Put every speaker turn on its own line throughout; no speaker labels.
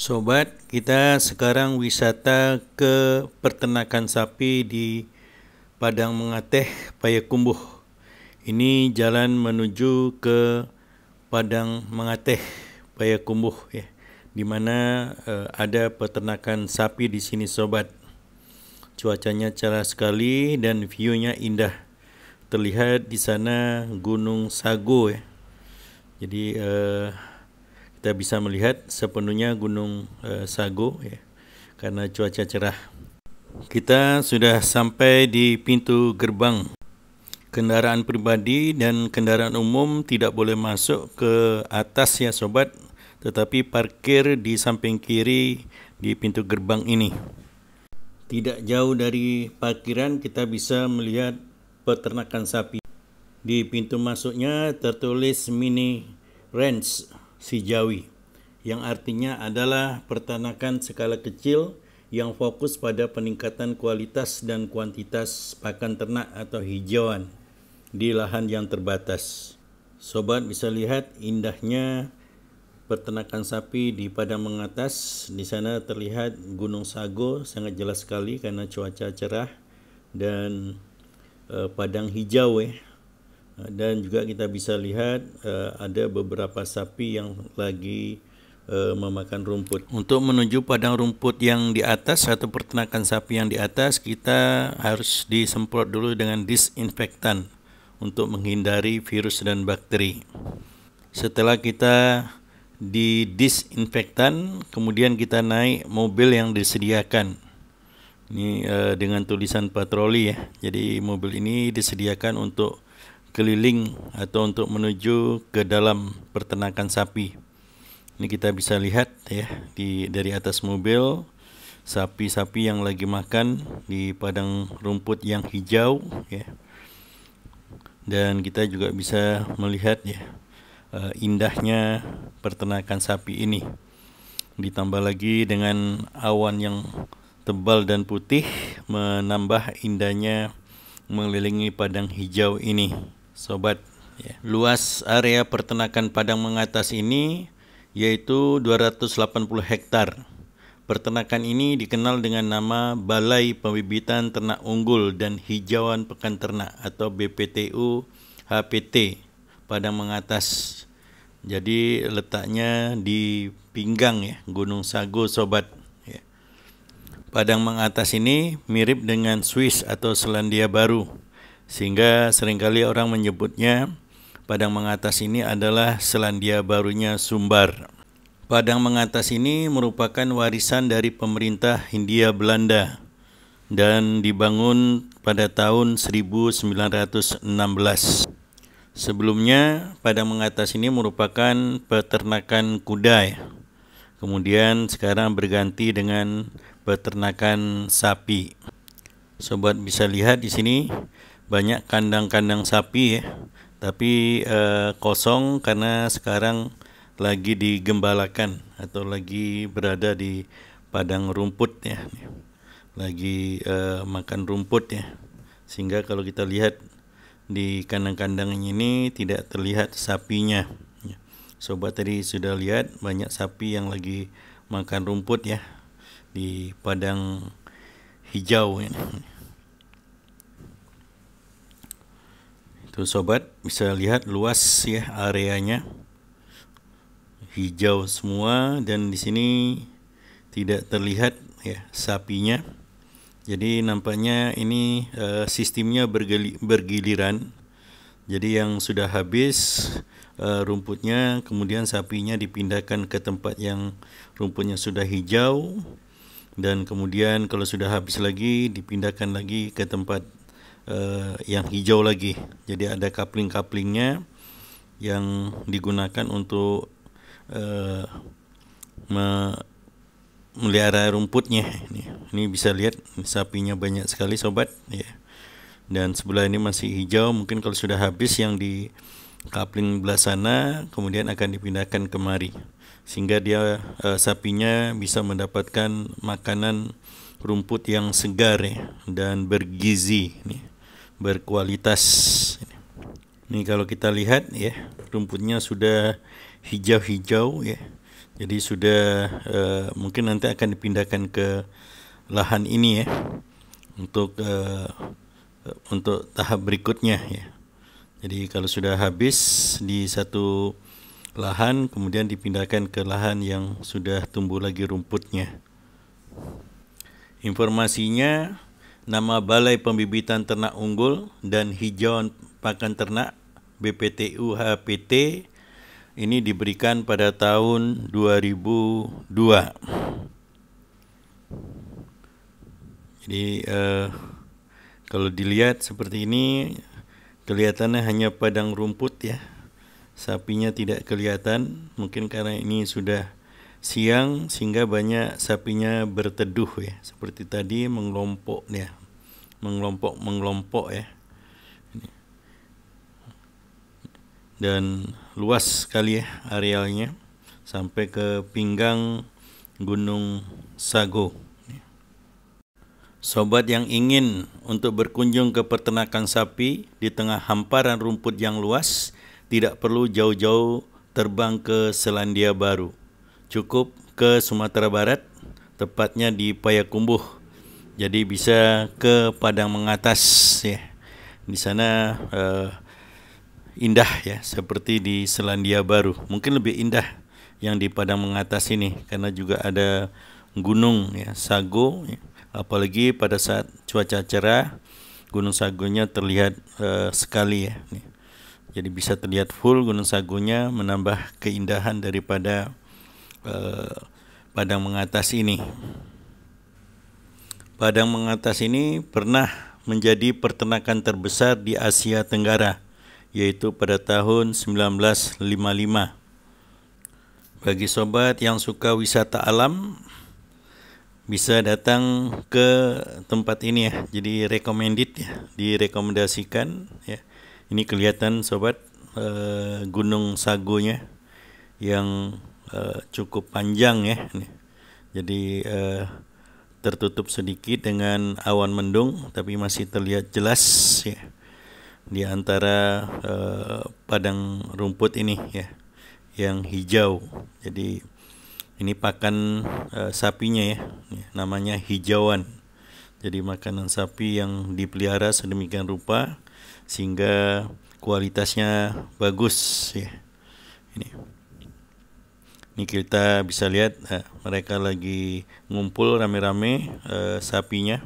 Sobat, kita sekarang wisata ke peternakan sapi di Padang Mengateh, Payakumbuh. Ini jalan menuju ke Padang Mengateh, Payakumbuh ya, di mana ada peternakan sapi di sini sobat. Cuacanya cerah sekali dan view-nya indah. Terlihat di sana Gunung Sago ya. Jadi kita bisa melihat sepenuhnya Gunung Sago ya, karena cuaca cerah. Kita sudah sampai di pintu gerbang. Kendaraan pribadi dan kendaraan umum tidak boleh masuk ke atas ya sobat, tetapi parkir di samping kiri di pintu gerbang ini. Tidak jauh dari parkiran kita bisa melihat peternakan sapi. Di pintu masuknya tertulis Mini Ranch Sijawi, yang artinya adalah peternakan skala kecil yang fokus pada peningkatan kualitas dan kuantitas pakan ternak atau hijauan di lahan yang terbatas. Sobat bisa lihat indahnya peternakan sapi di Padang Mengatas. Di sana terlihat Gunung Sago sangat jelas sekali karena cuaca cerah dan padang hijau ya. Dan juga kita bisa lihat ada beberapa sapi yang lagi memakan rumput. Untuk menuju padang rumput yang di atas atau peternakan sapi yang di atas, kita harus disemprot dulu dengan disinfektan untuk menghindari virus dan bakteri. Setelah kita di disinfektan, kemudian kita naik mobil yang disediakan. Ini dengan tulisan patroli ya. Jadi mobil ini disediakan untuk keliling atau untuk menuju ke dalam peternakan sapi. Ini kita bisa lihat ya dari atas mobil sapi-sapi yang lagi makan di padang rumput yang hijau ya. Dan kita juga bisa melihat ya indahnya peternakan sapi ini. Ditambah lagi dengan awan yang tebal dan putih menambah indahnya mengelilingi padang hijau ini sobat ya. Luas area peternakan Padang Mengatas ini yaitu 280 hektar. Peternakan ini dikenal dengan nama Balai Pembibitan Ternak Unggul dan Hijauan Pekan Ternak atau BPTU HPT Padang Mengatas. Jadi letaknya di pinggang ya, Gunung Sago sobat ya. Padang Mengatas ini mirip dengan Swiss atau Selandia Baru, sehingga seringkali orang menyebutnya Padang Mengatas ini adalah Selandia Barunya Sumbar. Padang Mengatas ini merupakan warisan dari pemerintah Hindia Belanda dan dibangun pada tahun 1916. Sebelumnya Padang Mengatas ini merupakan peternakan kuda ya. Kemudian sekarang berganti dengan peternakan sapi. Sobat bisa lihat di sini banyak kandang-kandang sapi ya. Tapi kosong karena sekarang lagi digembalakan atau lagi berada di padang rumput ya, lagi makan rumput ya, sehingga kalau kita lihat di kandang-kandang ini tidak terlihat sapinya ya. Sobat tadi sudah lihat banyak sapi yang lagi makan rumput ya di padang hijau ya. Tuh sobat bisa lihat luas ya areanya, hijau semua, dan di sini tidak terlihat ya sapinya. Jadi nampaknya ini sistemnya bergiliran. Jadi yang sudah habis rumputnya, kemudian sapinya dipindahkan ke tempat yang rumputnya sudah hijau, dan kemudian kalau sudah habis lagi dipindahkan lagi ke tempat yang hijau lagi. Jadi ada kapling-kaplingnya yang digunakan untuk melihara rumputnya. Ini bisa lihat sapinya banyak sekali sobat ya. Dan sebelah ini masih hijau, mungkin kalau sudah habis yang di kapling belah sana kemudian akan dipindahkan kemari, sehingga dia sapinya bisa mendapatkan makanan rumput yang segar ya, dan bergizi nih, berkualitas. Ini kalau kita lihat ya, rumputnya sudah hijau-hijau ya. Jadi sudah mungkin nanti akan dipindahkan ke lahan ini ya, untuk tahap berikutnya ya. Jadi kalau sudah habis di satu lahan, kemudian dipindahkan ke lahan yang sudah tumbuh lagi rumputnya. Informasinya, nama Balai Pembibitan Ternak Unggul dan Hijauan Pakan Ternak BPTU HPT ini diberikan pada tahun 2002. Jadi kalau dilihat seperti ini, kelihatannya hanya padang rumput ya. Sapinya tidak kelihatan, mungkin karena ini sudah siang sehingga banyak sapinya berteduh ya. Seperti tadi mengelompok ya. Mengelompok ya. Dan luas sekali ya arealnya sampai ke pinggang Gunung Sago. Sobat yang ingin untuk berkunjung ke peternakan sapi di tengah hamparan rumput yang luas, tidak perlu jauh-jauh terbang ke Selandia Baru. Cukup ke Sumatera Barat, tepatnya di Payakumbuh. Jadi bisa ke Padang Mengatas ya. Di sana indah ya, seperti di Selandia Baru. Mungkin lebih indah yang di Padang Mengatas ini karena juga ada gunung ya, Sago ya. Apalagi pada saat cuaca cerah, Gunung Sagonya terlihat sekali ya. Jadi bisa terlihat full Gunung Sagonya, menambah keindahan daripada Padang Mengatas ini. Padang Mengatas ini pernah menjadi peternakan terbesar di Asia Tenggara, yaitu pada tahun 1955. Bagi sobat yang suka wisata alam, bisa datang ke tempat ini ya. Jadi recommended ya, direkomendasikan ya. Ini kelihatan sobat Gunung Sagonya yang cukup panjang ya. Jadi tertutup sedikit dengan awan mendung, tapi masih terlihat jelas ya di antara padang rumput ini ya yang hijau. Jadi ini pakan sapinya ya, namanya hijauan. Jadi makanan sapi yang dipelihara sedemikian rupa sehingga kualitasnya bagus ya. Ini kita bisa lihat mereka lagi ngumpul rame-rame sapinya.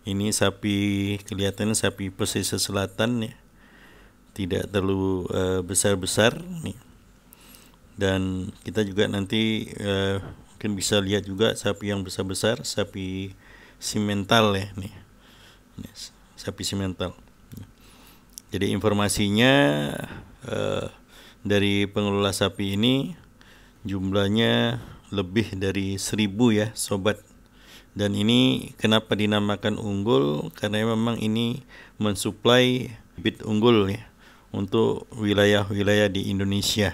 Ini sapi, kelihatannya sapi pesisir selatan ya. Tidak terlalu besar-besar nih. Dan kita juga nanti mungkin bisa lihat juga sapi yang besar-besar, sapi simental ya nih. Sapi simental. Jadi informasinya dari pengelola sapi ini jumlahnya lebih dari 1.000 ya sobat. Dan ini kenapa dinamakan unggul? Karena memang ini mensuplai bibit unggul ya untuk wilayah-wilayah di Indonesia.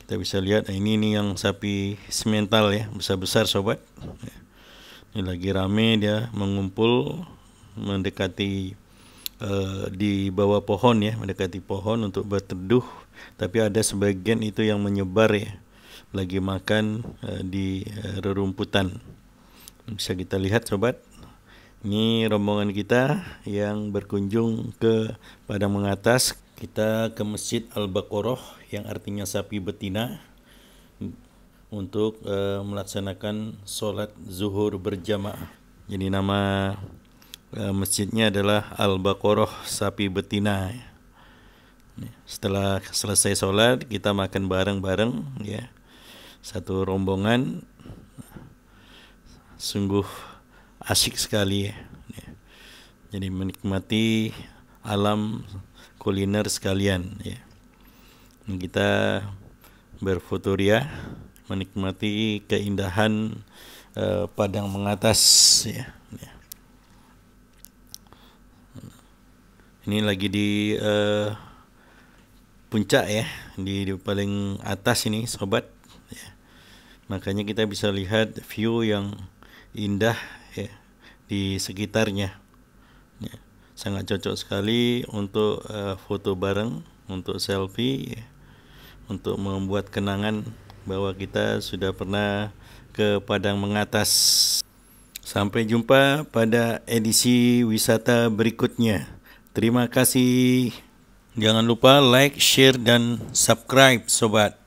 Kita bisa lihat ini yang sapi simental ya, besar-besar sobat. Ini lagi rame dia mengumpul mendekati di bawah pohon ya, mendekati pohon untuk berteduh. Tapi ada sebagian itu yang menyebar ya, lagi makan di rerumputan. Bisa kita lihat sobat. Ini rombongan kita yang berkunjung ke Padang Mengatas. Kita ke Masjid Al-Baqarah yang artinya sapi betina untuk melaksanakan sholat zuhur berjamaah. Jadi nama masjidnya adalah Al-Baqarah sapi betina. Setelah selesai sholat kita makan bareng-bareng ya, satu rombongan. Sungguh asyik sekali ya. Jadi menikmati alam kuliner sekalian ya. Kita berfotoria menikmati keindahan Padang Mengatas ya. Ini lagi di puncak ya, di paling atas ini sobat ya. Makanya kita bisa lihat view yang indah ya di sekitarnya ya. Sangat cocok sekali untuk foto bareng, untuk selfie ya. untuk membuat kenangan bahwa kita sudah pernah ke Padang Mengatas. Sampai jumpa pada edisi wisata berikutnya. Terima kasih. Jangan lupa like, share dan subscribe sobat.